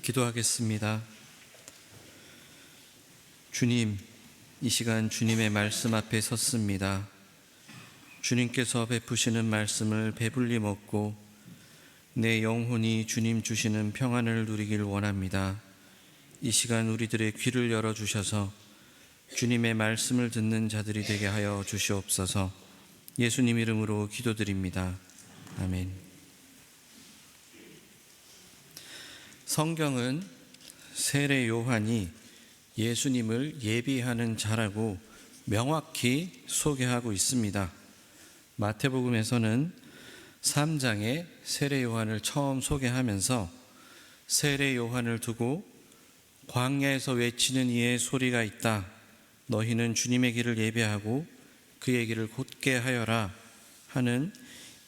기도하겠습니다. 주님, 이 시간 주님의 말씀 앞에 섰습니다. 주님께서 베푸시는 말씀을 배불리 먹고 내 영혼이 주님 주시는 평안을 누리길 원합니다. 이 시간 우리들의 귀를 열어주셔서 주님의 말씀을 듣는 자들이 되게 하여 주시옵소서. 예수님 이름으로 기도드립니다. 아멘. 성경은 세례 요한이 예수님을 예비하는 자라고 명확히 소개하고 있습니다. 마태복음에서는 3장에 세례 요한을 처음 소개하면서 세례 요한을 두고 광야에서 외치는 이의 소리가 있다. 너희는 주님의 길을 예비하고 그의 길을 곧게 하여라 하는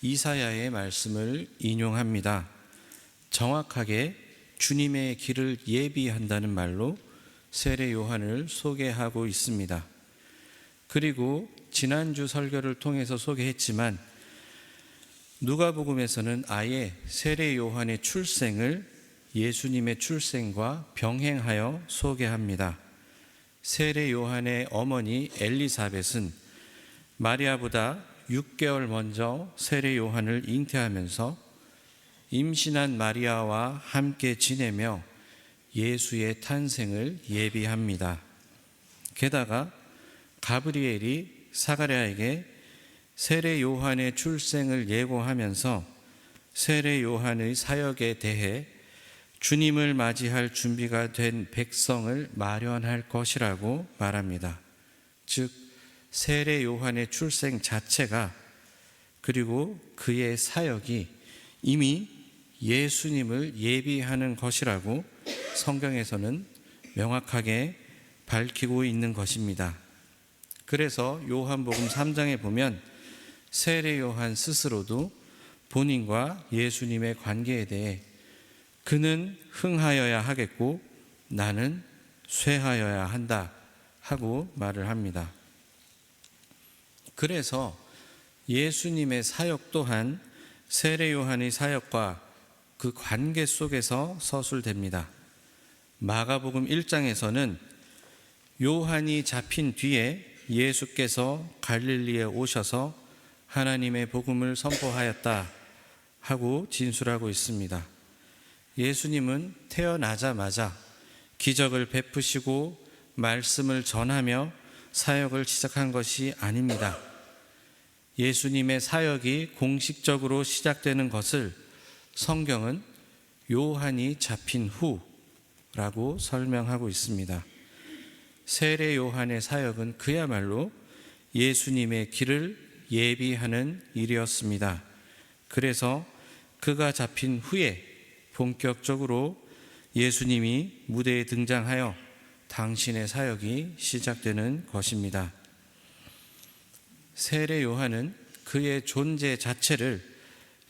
이사야의 말씀을 인용합니다. 정확하게 주님의 길을 예비한다는 말로 세례 요한을 소개하고 있습니다. 그리고 지난주 설교를 통해서 소개했지만 누가복음에서는 아예 세례 요한의 출생을 예수님의 출생과 병행하여 소개합니다. 세례 요한의 어머니 엘리사벳은 마리아보다 6개월 먼저 세례 요한을 잉태하면서 임신한 마리아와 함께 지내며 예수의 탄생을 예비합니다. 게다가 가브리엘이 사가랴에게 세례 요한의 출생을 예고하면서 세례 요한의 사역에 대해 주님을 맞이할 준비가 된 백성을 마련할 것이라고 말합니다. 즉 세례 요한의 출생 자체가 그리고 그의 사역이 이미 예수님을 예비하는 것이라고 성경에서는 명확하게 밝히고 있는 것입니다. 그래서 요한복음 3장에 보면 세례 요한 스스로도 본인과 예수님의 관계에 대해 그는 흥하여야 하겠고 나는 쇠하여야 한다 하고 말을 합니다. 그래서 예수님의 사역 또한 세례 요한의 사역과 그 관계 속에서 서술됩니다. 마가복음 1장에서는 요한이 잡힌 뒤에 예수께서 갈릴리에 오셔서 하나님의 복음을 선포하였다 하고 진술하고 있습니다. 예수님은 태어나자마자 기적을 베푸시고 말씀을 전하며 사역을 시작한 것이 아닙니다. 예수님의 사역이 공식적으로 시작되는 것을 성경은 요한이 잡힌 후라고 설명하고 있습니다. 세례 요한의 사역은 그야말로 예수님의 길을 예비하는 일이었습니다. 그래서 그가 잡힌 후에 본격적으로 예수님이 무대에 등장하여 당신의 사역이 시작되는 것입니다. 세례 요한은 그의 존재 자체를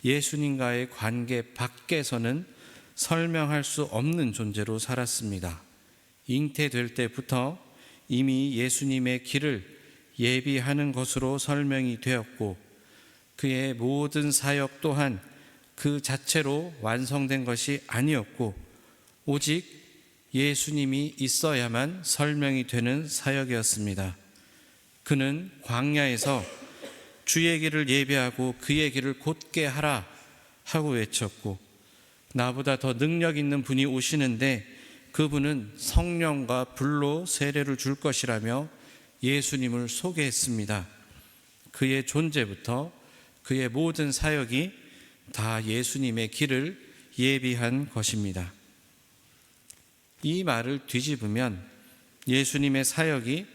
예수님과의 관계 밖에서는 설명할 수 없는 존재로 살았습니다. 잉태될 때부터 이미 예수님의 길을 예비하는 것으로 설명이 되었고 그의 모든 사역 또한 그 자체로 완성된 것이 아니었고 오직 예수님이 있어야만 설명이 되는 사역이었습니다. 그는 광야에서 주의 길을 예비하고 그의 길을 곧게 하라 하고 외쳤고 나보다 더 능력 있는 분이 오시는데 그분은 성령과 불로 세례를 줄 것이라며 예수님을 소개했습니다. 그의 존재부터 그의 모든 사역이 다 예수님의 길을 예비한 것입니다. 이 말을 뒤집으면 예수님의 사역이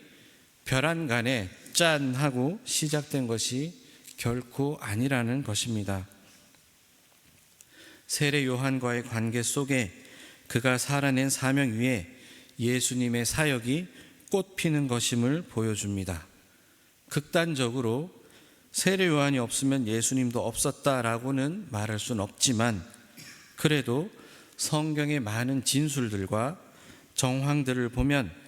벼랑간에 짠 하고 시작된 것이 결코 아니라는 것입니다. 세례 요한과의 관계 속에 그가 살아낸 사명 위에 예수님의 사역이 꽃피는 것임을 보여줍니다. 극단적으로 세례 요한이 없으면 예수님도 없었다라고는 말할 수는 없지만 그래도 성경의 많은 진술들과 정황들을 보면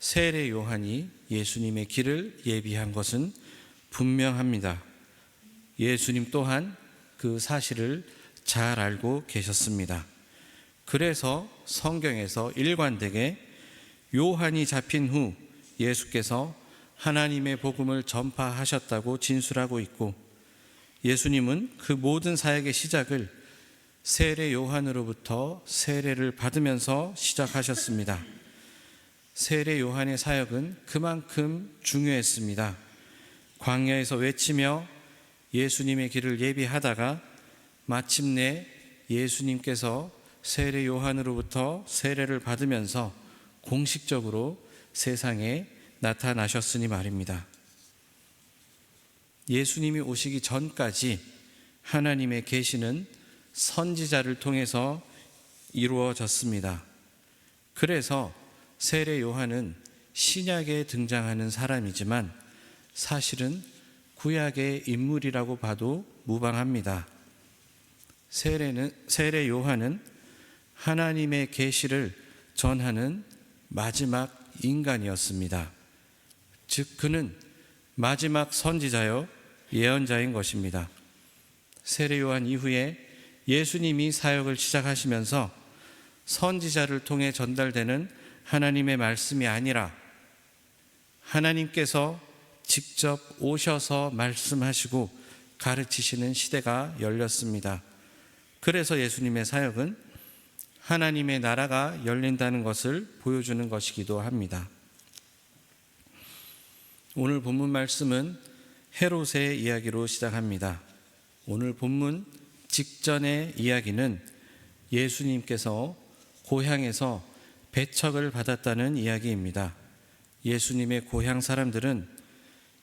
세례 요한이 예수님의 길을 예비한 것은 분명합니다. 예수님 또한 그 사실을 잘 알고 계셨습니다. 그래서 성경에서 일관되게 요한이 잡힌 후 예수께서 하나님의 복음을 전파하셨다고 진술하고 있고, 예수님은 그 모든 사역의 시작을 세례 요한으로부터 세례를 받으면서 시작하셨습니다. 세례 요한의 사역은 그만큼 중요했습니다. 광야에서 외치며 예수님의 길을 예비하다가 마침내 예수님께서 세례 요한으로부터 세례를 받으면서 공식적으로 세상에 나타나셨으니 말입니다. 예수님이 오시기 전까지 하나님의 계시는 선지자를 통해서 이루어졌습니다. 그래서 세례 요한은 신약에 등장하는 사람이지만 사실은 구약의 인물이라고 봐도 무방합니다. 세례 요한은 하나님의 계시를 전하는 마지막 인간이었습니다. 즉 그는 마지막 선지자요 예언자인 것입니다. 세례 요한 이후에 예수님이 사역을 시작하시면서 선지자를 통해 전달되는 하나님의 말씀이 아니라 하나님께서 직접 오셔서 말씀하시고 가르치시는 시대가 열렸습니다. 그래서 예수님의 사역은 하나님의 나라가 열린다는 것을 보여주는 것이기도 합니다. 오늘 본문 말씀은 헤롯의 이야기로 시작합니다. 오늘 본문 직전의 이야기는 예수님께서 고향에서 배척을 받았다는 이야기입니다. 예수님의 고향 사람들은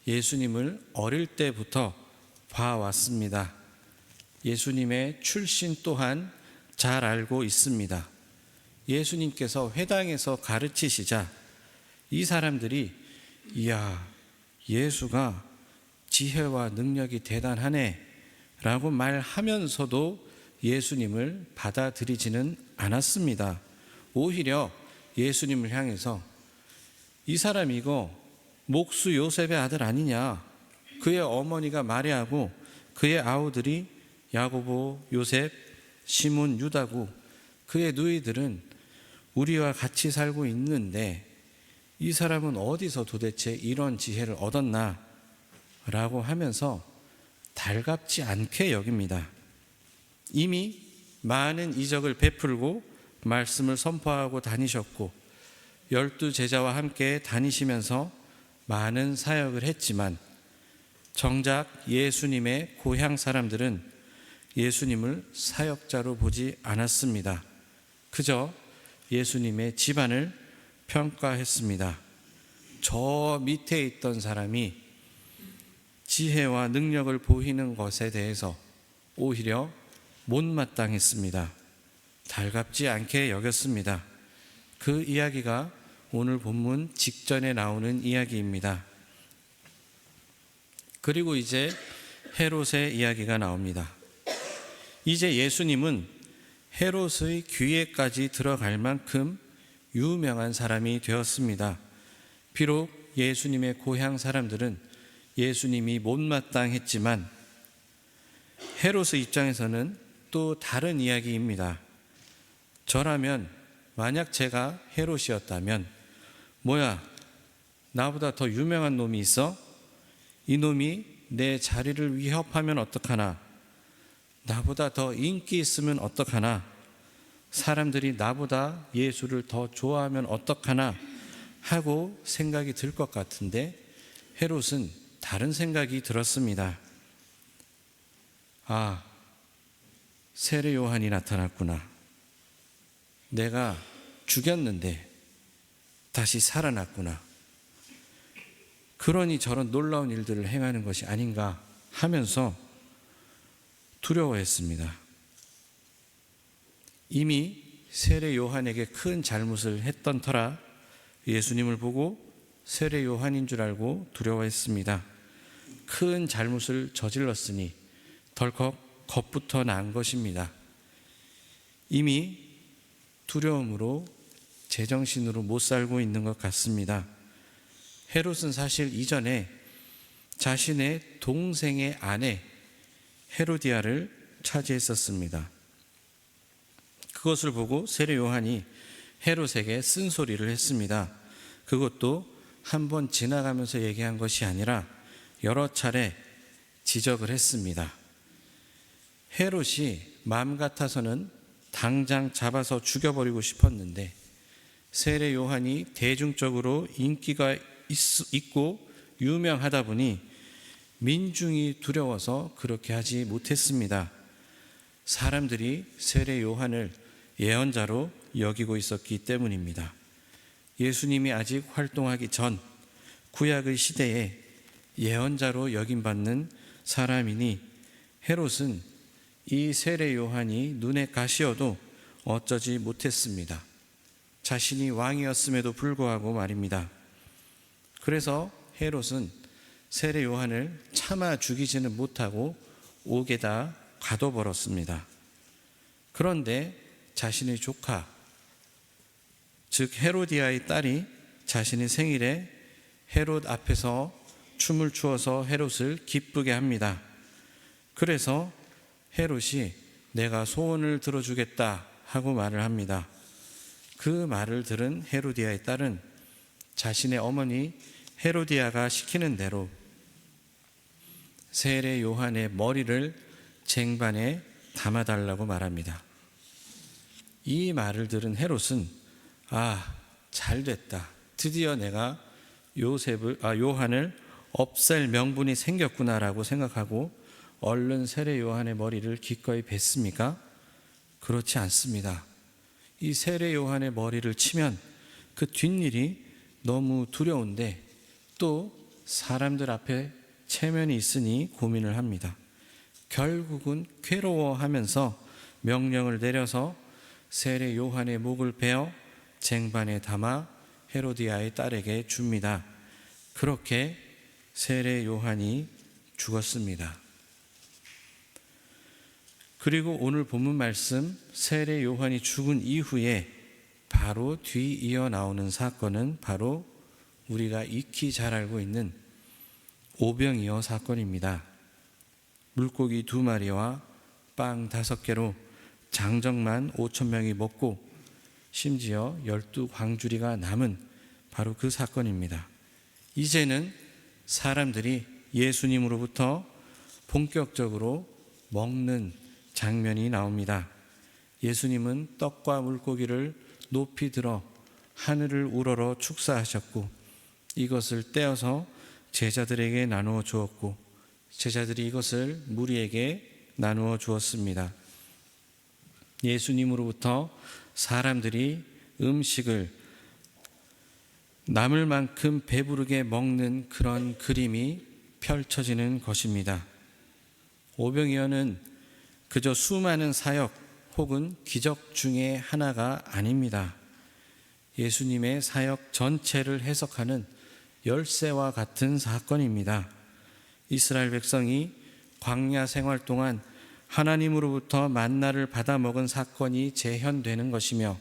예수님을 어릴 때부터 봐왔습니다. 예수님의 출신 또한 잘 알고 있습니다. 예수님께서 회당에서 가르치시자 이 사람들이 이야, 예수가 지혜와 능력이 대단하네 라고 말하면서도 예수님을 받아들이지는 않았습니다. 오히려 예수님을 향해서 이 사람 이거 목수 요셉의 아들 아니냐, 그의 어머니가 마리아고 그의 아우들이 야고보, 요셉, 시몬, 유다고 그의 누이들은 우리와 같이 살고 있는데 이 사람은 어디서 도대체 이런 지혜를 얻었나 라고 하면서 달갑지 않게 여깁니다. 이미 많은 이적을 베풀고 말씀을 선포하고 다니셨고 12 제자와 함께 다니시면서 많은 사역을 했지만 정작 예수님의 고향 사람들은 예수님을 사역자로 보지 않았습니다. 그저 예수님의 집안을 평가했습니다. 저 밑에 있던 사람이 지혜와 능력을 보이는 것에 대해서 오히려 못마땅했습니다. 달갑지 않게 여겼습니다. 그 이야기가 오늘 본문 직전에 나오는 이야기입니다. 그리고 이제 헤롯의 이야기가 나옵니다. 이제 예수님은 헤롯의 귀에까지 들어갈 만큼 유명한 사람이 되었습니다. 비록 예수님의 고향 사람들은 예수님이 못마땅했지만 헤롯의 입장에서는 또 다른 이야기입니다. 저라면 만약 제가 헤롯이었다면 뭐야, 나보다 더 유명한 놈이 있어? 이 놈이 내 자리를 위협하면 어떡하나? 나보다 더 인기 있으면 어떡하나? 사람들이 나보다 예수를 더 좋아하면 어떡하나? 하고 생각이 들 것 같은데 헤롯은 다른 생각이 들었습니다. 아, 세례 요한이 나타났구나. 내가 죽였는데 다시 살아났구나. 그러니 저런 놀라운 일들을 행하는 것이 아닌가 하면서 두려워했습니다. 이미 세례 요한에게 큰 잘못을 했던 터라 예수님을 보고 세례 요한인 줄 알고 두려워했습니다. 큰 잘못을 저질렀으니 덜컥 겁부터 난 것입니다. 이미 두려움으로 제정신으로 못 살고 있는 것 같습니다. 헤롯은 사실 이전에 자신의 동생의 아내 헤로디아를 차지했었습니다. 그것을 보고 세례 요한이 헤롯에게 쓴소리를 했습니다. 그것도 한 번 지나가면서 얘기한 것이 아니라 여러 차례 지적을 했습니다. 헤롯이 마음 같아서는 당장 잡아서 죽여버리고 싶었는데 세례 요한이 대중적으로 인기가 있고 유명하다 보니 민중이 두려워서 그렇게 하지 못했습니다. 사람들이 세례 요한을 예언자로 여기고 있었기 때문입니다. 예수님이 아직 활동하기 전 구약의 시대에 예언자로 여김받는 사람이니 헤롯은 이 세례 요한이 눈에 가시어도 어쩌지 못했습니다. 자신이 왕이었음에도 불구하고 말입니다. 그래서 헤롯은 세례 요한을 차마 죽이지는 못하고 옥에다 가둬버렸습니다. 그런데 자신의 조카, 즉 헤로디아의 딸이 자신의 생일에 헤롯 앞에서 춤을 추어서 헤롯을 기쁘게 합니다. 그래서 헤롯이 내가 소원을 들어주겠다 하고 말을 합니다. 그 말을 들은 헤로디아의 딸은 자신의 어머니 헤로디아가 시키는 대로 세례 요한의 머리를 쟁반에 담아달라고 말합니다. 이 말을 들은 헤롯은 잘됐다. 드디어 내가 요한을 없앨 명분이 생겼구나라고 생각하고 얼른 세례 요한의 머리를 기꺼이 뱉습니까? 그렇지 않습니다. 이 세례 요한의 머리를 치면 그 뒷일이 너무 두려운데 또 사람들 앞에 체면이 있으니 고민을 합니다. 결국은 괴로워하면서 명령을 내려서 세례 요한의 목을 베어 쟁반에 담아 헤로디아의 딸에게 줍니다. 그렇게 세례 요한이 죽었습니다. 그리고 오늘 본문 말씀 세례 요한이 죽은 이후에 바로 뒤이어 나오는 사건은 바로 우리가 익히 잘 알고 있는 오병이어 사건입니다. 물고기 2마리와 빵 5개로 장정만 5,000명이 먹고 심지어 12광주리가 남은 바로 그 사건입니다. 이제는 사람들이 예수님으로부터 본격적으로 먹는 장면이 나옵니다. 예수님은 떡과 물고기를 높이 들어 하늘을 우러러 축사하셨고 이것을 떼어서 제자들에게 나누어 주었고 제자들이 이것을 무리에게 나누어 주었습니다. 예수님으로부터 사람들이 음식을 남을 만큼 배부르게 먹는 그런 그림이 펼쳐지는 것입니다. 오병이어는 그저 수많은 사역 혹은 기적 중에 하나가 아닙니다. 예수님의 사역 전체를 해석하는 열쇠와 같은 사건입니다. 이스라엘 백성이 광야 생활 동안 하나님으로부터 만나를 받아 먹은 사건이 재현되는 것이며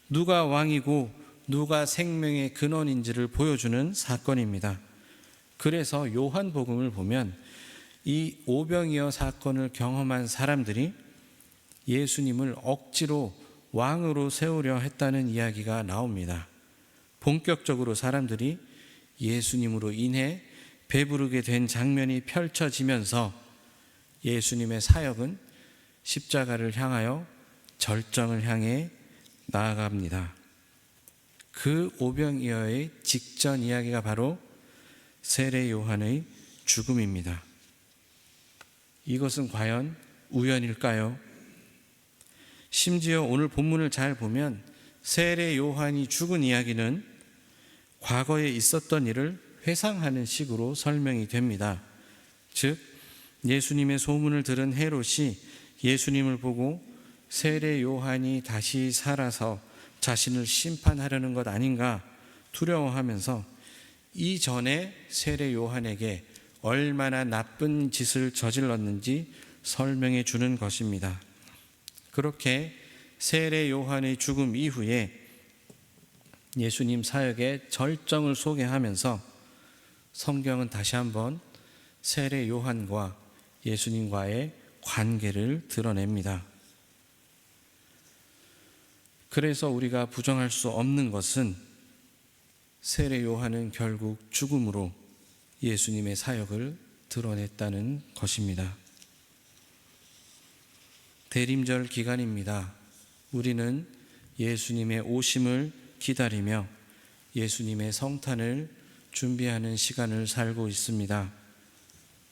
누가 왕이고 누가 생명의 근원인지를 보여주는 사건입니다. 그래서 요한복음을 보면 이 오병이어 사건을 경험한 사람들이 예수님을 억지로 왕으로 세우려 했다는 이야기가 나옵니다. 본격적으로 사람들이 예수님으로 인해 배부르게 된 장면이 펼쳐지면서 예수님의 사역은 십자가를 향하여 절정을 향해 나아갑니다. 그 오병이어의 직전 이야기가 바로 세례 요한의 죽음입니다. 이것은 과연 우연일까요? 심지어 오늘 본문을 잘 보면 세례 요한이 죽은 이야기는 과거에 있었던 일을 회상하는 식으로 설명이 됩니다. 즉 예수님의 소문을 들은 헤롯이 예수님을 보고 세례 요한이 다시 살아서 자신을 심판하려는 것 아닌가 두려워하면서 이전에 세례 요한에게 얼마나 나쁜 짓을 저질렀는지 설명해 주는 것입니다. 그렇게 세례 요한의 죽음 이후에 예수님 사역의 절정을 소개하면서 성경은 다시 한번 세례 요한과 예수님과의 관계를 드러냅니다. 그래서 우리가 부정할 수 없는 것은 세례 요한은 결국 죽음으로 예수님의 사역을 드러냈다는 것입니다. 대림절 기간입니다. 우리는 예수님의 오심을 기다리며 예수님의 성탄을 준비하는 시간을 살고 있습니다.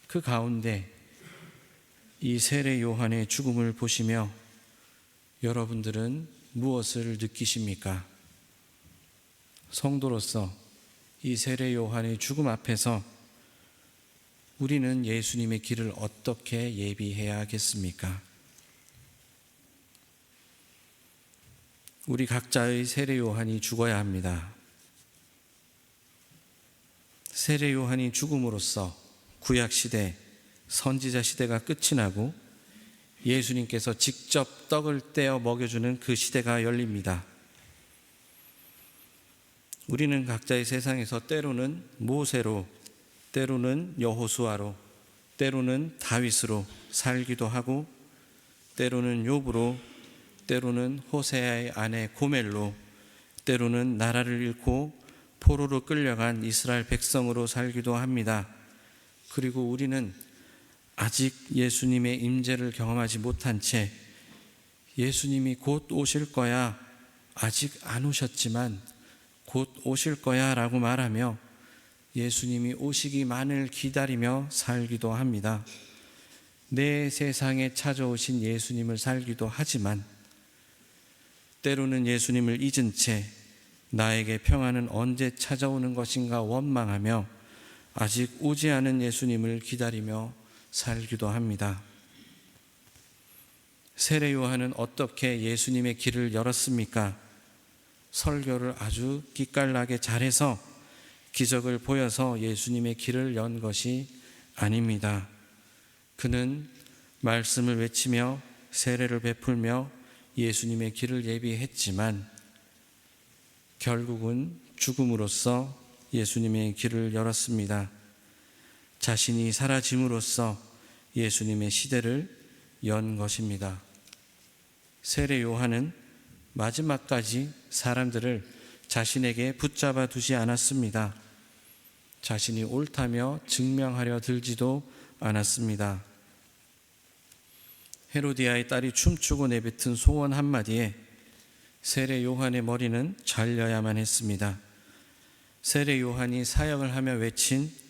그 가운데 이 세례 요한의 죽음을 보시며 여러분들은 무엇을 느끼십니까? 성도로서 이 세례 요한의 죽음 앞에서 우리는 예수님의 길을 어떻게 예비해야 하겠습니까? 우리 각자의 세례 요한이 죽어야 합니다. 세례 요한이 죽음으로써 구약 시대, 선지자 시대가 끝이 나고 예수님께서 직접 떡을 떼어 먹여주는 그 시대가 열립니다. 우리는 각자의 세상에서 때로는 모세로, 때로는 여호수아로, 때로는 다윗으로 살기도 하고, 때로는 욥으로, 때로는 호세아의 아내 고멜로, 때로는 나라를 잃고 포로로 끌려간 이스라엘 백성으로 살기도 합니다. 그리고 우리는 아직 예수님의 임재를 경험하지 못한 채 예수님이 곧 오실 거야, 아직 안 오셨지만 곧 오실 거야 라고 말하며 예수님이 오시기만을 기다리며 살기도 합니다. 내 세상에 찾아오신 예수님을 살기도 하지만 때로는 예수님을 잊은 채 나에게 평안은 언제 찾아오는 것인가 원망하며 아직 오지 않은 예수님을 기다리며 살기도 합니다. 세례 요한은 어떻게 예수님의 길을 열었습니까? 설교를 아주 기깔나게 잘해서 기적을 보여서 예수님의 길을 연 것이 아닙니다. 그는 말씀을 외치며 세례를 베풀며 예수님의 길을 예비했지만 결국은 죽음으로써 예수님의 길을 열었습니다. 자신이 사라짐으로써 예수님의 시대를 연 것입니다. 세례 요한은 마지막까지 사람들을 자신에게 붙잡아 두지 않았습니다. 자신이 옳다며 증명하려 들지도 않았습니다. 헤로디아의 딸이 춤추고 내뱉은 소원 한마디에 세례 요한의 머리는 잘려야만 했습니다. 세례 요한이 사역을 하며 외친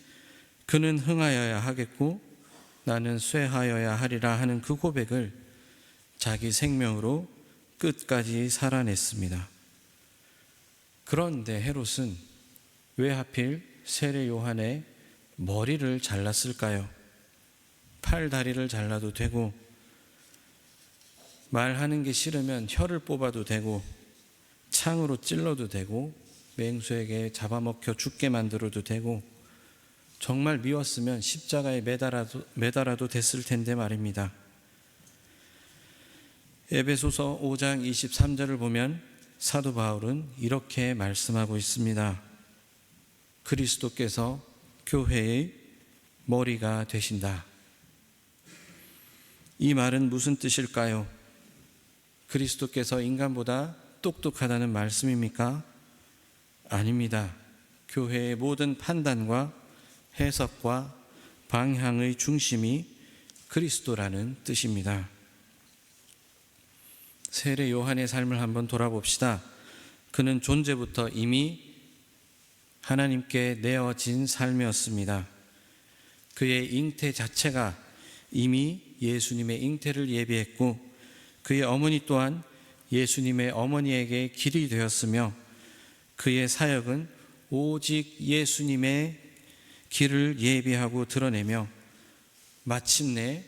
그는 흥하여야 하겠고 나는 쇠하여야 하리라 하는 그 고백을 자기 생명으로 끝까지 살아냈습니다. 그런데 헤롯은 왜 하필 세례 요한의 머리를 잘랐을까요? 팔, 다리를 잘라도 되고 말하는 게 싫으면 혀를 뽑아도 되고 창으로 찔러도 되고 맹수에게 잡아먹혀 죽게 만들어도 되고 정말 미웠으면 십자가에 매달아도 됐을 텐데 말입니다. 에베소서 5장 23절을 보면 사도 바울은 이렇게 말씀하고 있습니다. 그리스도께서 교회의 머리가 되신다. 이 말은 무슨 뜻일까요? 그리스도께서 인간보다 똑똑하다는 말씀입니까? 아닙니다. 교회의 모든 판단과 해석과 방향의 중심이 그리스도라는 뜻입니다. 세례 요한의 삶을 한번 돌아봅시다. 그는 존재부터 이미 하나님께 내어진 삶이었습니다. 그의 잉태 자체가 이미 예수님의 잉태를 예비했고 그의 어머니 또한 예수님의 어머니에게 길이 되었으며 그의 사역은 오직 예수님의 길을 예비하고 드러내며 마침내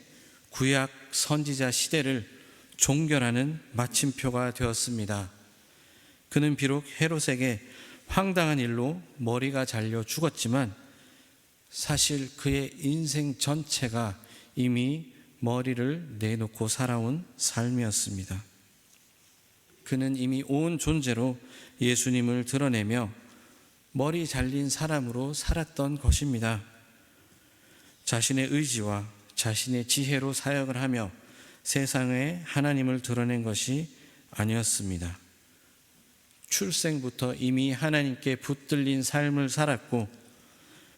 구약 선지자 시대를 종결하는 마침표가 되었습니다. 그는 비록 헤롯에게 황당한 일로 머리가 잘려 죽었지만 사실 그의 인생 전체가 이미 머리를 내놓고 살아온 삶이었습니다. 그는 이미 온 존재로 예수님을 드러내며 머리 잘린 사람으로 살았던 것입니다. 자신의 의지와 자신의 지혜로 사역을 하며 세상에 하나님을 드러낸 것이 아니었습니다. 출생부터 이미 하나님께 붙들린 삶을 살았고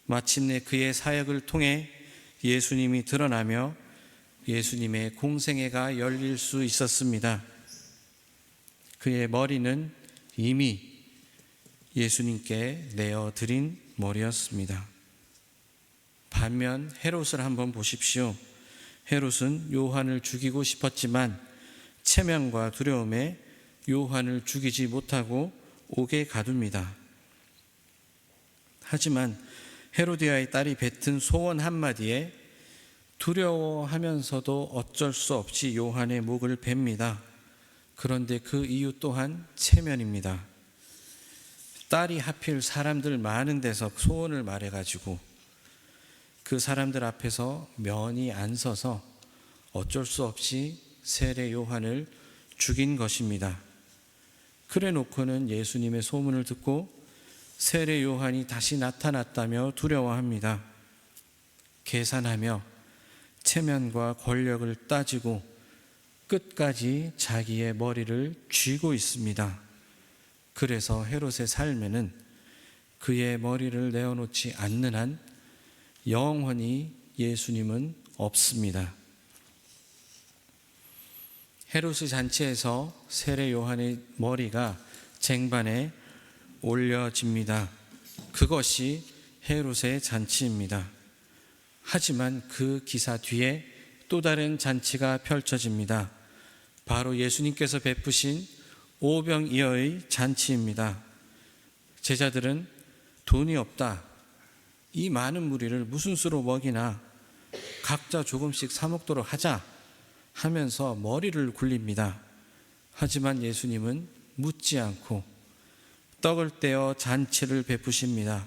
마침내 그의 사역을 통해 예수님이 드러나며 예수님의 공생애가 열릴 수 있었습니다. 그의 머리는 이미 예수님께 내어드린 머리였습니다. 반면 헤롯을 한번 보십시오. 헤롯은 요한을 죽이고 싶었지만 체면과 두려움에 요한을 죽이지 못하고 옥에 가둡니다. 하지만 헤로디아의 딸이 뱉은 소원 한마디에 두려워하면서도 어쩔 수 없이 요한의 목을 뱁니다. 그런데 그 이유 또한 체면입니다. 딸이 하필 사람들 많은 데서 소원을 말해가지고 그 사람들 앞에서 면이 안 서서 어쩔 수 없이 세례 요한을 죽인 것입니다. 그래 놓고는 예수님의 소문을 듣고 세례 요한이 다시 나타났다며 두려워합니다. 계산하며 체면과 권력을 따지고 끝까지 자기의 머리를 쥐고 있습니다. 그래서 헤롯의 삶에는 그의 머리를 내어놓지 않는 한 영원히 예수님은 없습니다. 헤롯의 잔치에서 세례 요한의 머리가 쟁반에 올려집니다. 그것이 헤롯의 잔치입니다. 하지만 그 기사 뒤에 또 다른 잔치가 펼쳐집니다. 바로 예수님께서 베푸신 오병이어의 잔치입니다. 제자들은 돈이 없다. 이 많은 무리를 무슨 수로 먹이나 각자 조금씩 사 먹도록 하자 하면서 머리를 굴립니다. 하지만 예수님은 묻지 않고 떡을 떼어 잔치를 베푸십니다.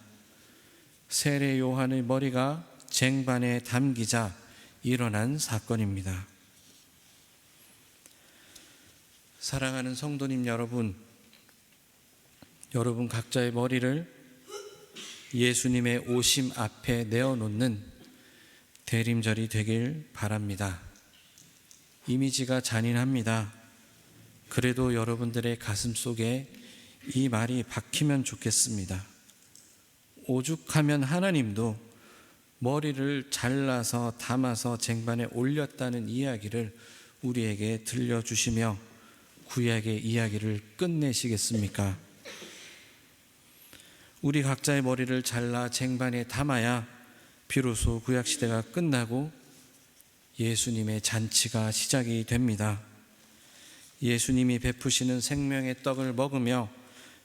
세례 요한의 머리가 쟁반에 담기자 일어난 사건입니다. 사랑하는 성도님 여러분, 여러분 각자의 머리를 예수님의 오심 앞에 내어놓는 대림절이 되길 바랍니다. 이미지가 잔인합니다. 그래도 여러분들의 가슴 속에 이 말이 박히면 좋겠습니다. 오죽하면 하나님도 머리를 잘라서 담아서 쟁반에 올렸다는 이야기를 우리에게 들려주시며 구약의 이야기를 끝내시겠습니까? 우리 각자의 머리를 잘라 쟁반에 담아야 비로소 구약시대가 끝나고 예수님의 잔치가 시작이 됩니다. 예수님이 베푸시는 생명의 떡을 먹으며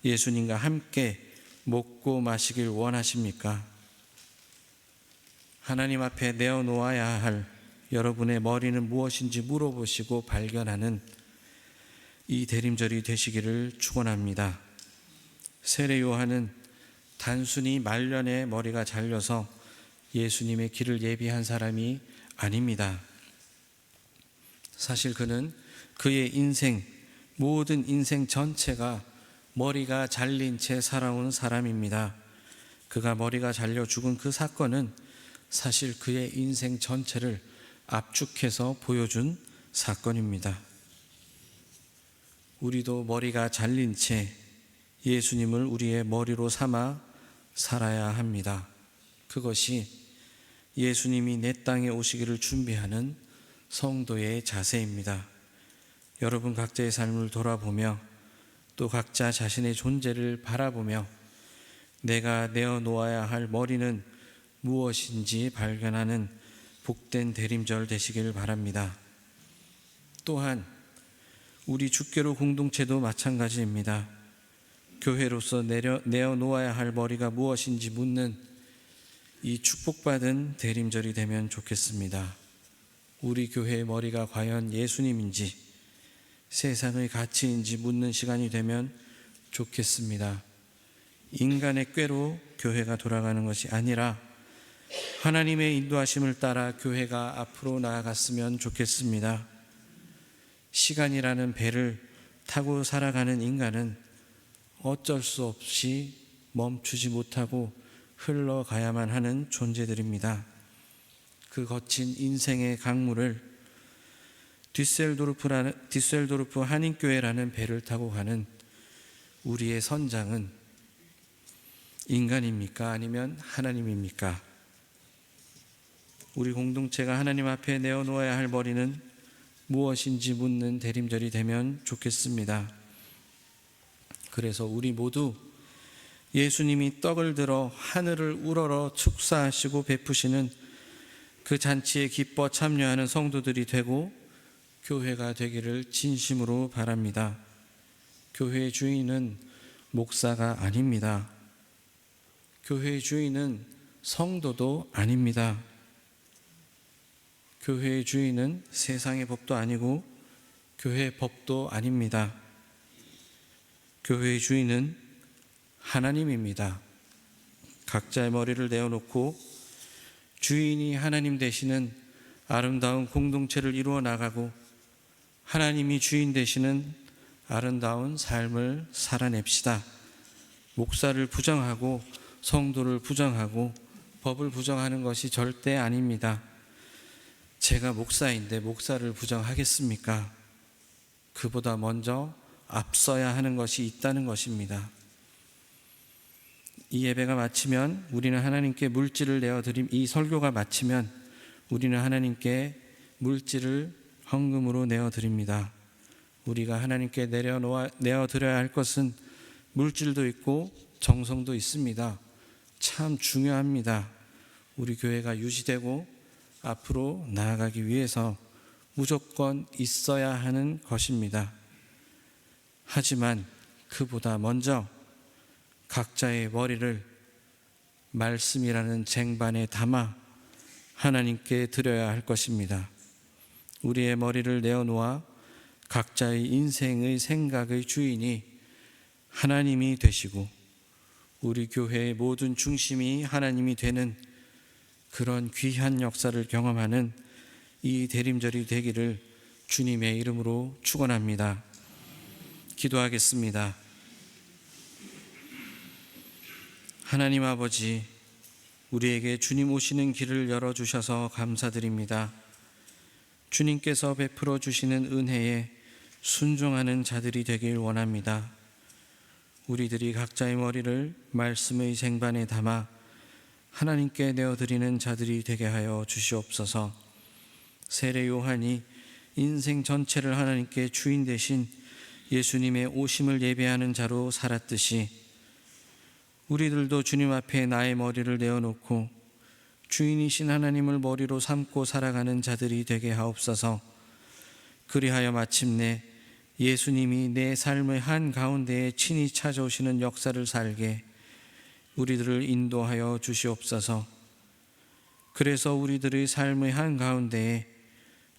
예수님과 함께 먹고 마시길 원하십니까? 하나님 앞에 내어놓아야 할 여러분의 머리는 무엇인지 물어보시고 발견하는 이 대림절이 되시기를 축원합니다. 세례 요한은 단순히 말년에 머리가 잘려서 예수님의 길을 예비한 사람이 아닙니다. 사실 그는 그의 인생, 모든 인생 전체가 머리가 잘린 채 살아온 사람입니다. 그가 머리가 잘려 죽은 그 사건은 사실 그의 인생 전체를 압축해서 보여준 사건입니다. 우리도 머리가 잘린 채 예수님을 우리의 머리로 삼아 살아야 합니다. 그것이 예수님이 내 땅에 오시기를 준비하는 성도의 자세입니다. 여러분 각자의 삶을 돌아보며 또 각자 자신의 존재를 바라보며 내가 내어놓아야 할 머리는 무엇인지 발견하는 복된 대림절 되시길 바랍니다. 또한 우리 주교로 공동체도 마찬가지입니다. 교회로서 내어놓아야 할 머리가 무엇인지 묻는 이 축복받은 대림절이 되면 좋겠습니다. 우리 교회의 머리가 과연 예수님인지 세상의 가치인지 묻는 시간이 되면 좋겠습니다. 인간의 꾀로 교회가 돌아가는 것이 아니라 하나님의 인도하심을 따라 교회가 앞으로 나아갔으면 좋겠습니다. 시간이라는 배를 타고 살아가는 인간은 어쩔 수 없이 멈추지 못하고 흘러가야만 하는 존재들입니다. 그 거친 인생의 강물을 디셀도르프 한인교회라는 배를 타고 가는 우리의 선장은 인간입니까? 아니면 하나님입니까? 우리 공동체가 하나님 앞에 내어놓아야 할 머리는 무엇인지 묻는 대림절이 되면 좋겠습니다. 그래서 우리 모두 예수님이 떡을 들어 하늘을 우러러 축사하시고 베푸시는 그 잔치에 기뻐 참여하는 성도들이 되고 교회가 되기를 진심으로 바랍니다. 교회의 주인은 목사가 아닙니다. 교회의 주인은 성도도 아닙니다. 교회의 주인은 세상의 법도 아니고 교회의 법도 아닙니다. 교회의 주인은 하나님입니다. 각자의 머리를 내어놓고 주인이 하나님 되시는 아름다운 공동체를 이루어 나가고 하나님이 주인 되시는 아름다운 삶을 살아냅시다. 목사를 부정하고 성도를 부정하고 법을 부정하는 것이 절대 아닙니다. 제가 목사인데 목사를 부정하겠습니까? 그보다 먼저 앞서야 하는 것이 있다는 것입니다. 이 예배가 마치면 우리는 하나님께 물질을 내어드림, 이 설교가 마치면 우리는 하나님께 물질을 헌금으로 내어드립니다. 우리가 하나님께 내어드려야 할 것은 물질도 있고 정성도 있습니다. 참 중요합니다. 우리 교회가 유지되고 앞으로 나아가기 위해서 무조건 있어야 하는 것입니다. 하지만 그보다 먼저 각자의 머리를 말씀이라는 쟁반에 담아 하나님께 드려야 할 것입니다. 우리의 머리를 내어놓아 각자의 인생의 생각의 주인이 하나님이 되시고 우리 교회의 모든 중심이 하나님이 되는 그런 귀한 역사를 경험하는 이 대림절이 되기를 주님의 이름으로 축원합니다. 기도하겠습니다. 하나님 아버지, 우리에게 주님 오시는 길을 열어주셔서 감사드립니다. 주님께서 베풀어 주시는 은혜에 순종하는 자들이 되길 원합니다. 우리들이 각자의 머리를 말씀의 쟁반에 담아 하나님께 내어드리는 자들이 되게 하여 주시옵소서. 세례 요한이 인생 전체를 하나님께 주인 되신 예수님의 오심을 예배하는 자로 살았듯이 우리들도 주님 앞에 나의 머리를 내어놓고 주인이신 하나님을 머리로 삼고 살아가는 자들이 되게 하옵소서. 그리하여 마침내 예수님이 내 삶의 한가운데에 친히 찾아오시는 역사를 살게 우리들을 인도하여 주시옵소서. 그래서 우리들의 삶의 한가운데에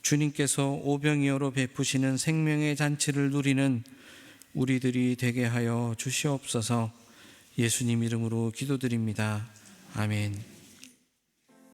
주님께서 오병이어로 베푸시는 생명의 잔치를 누리는 우리들이 되게 하여 주시옵소서. 예수님 이름으로 기도드립니다. 아멘.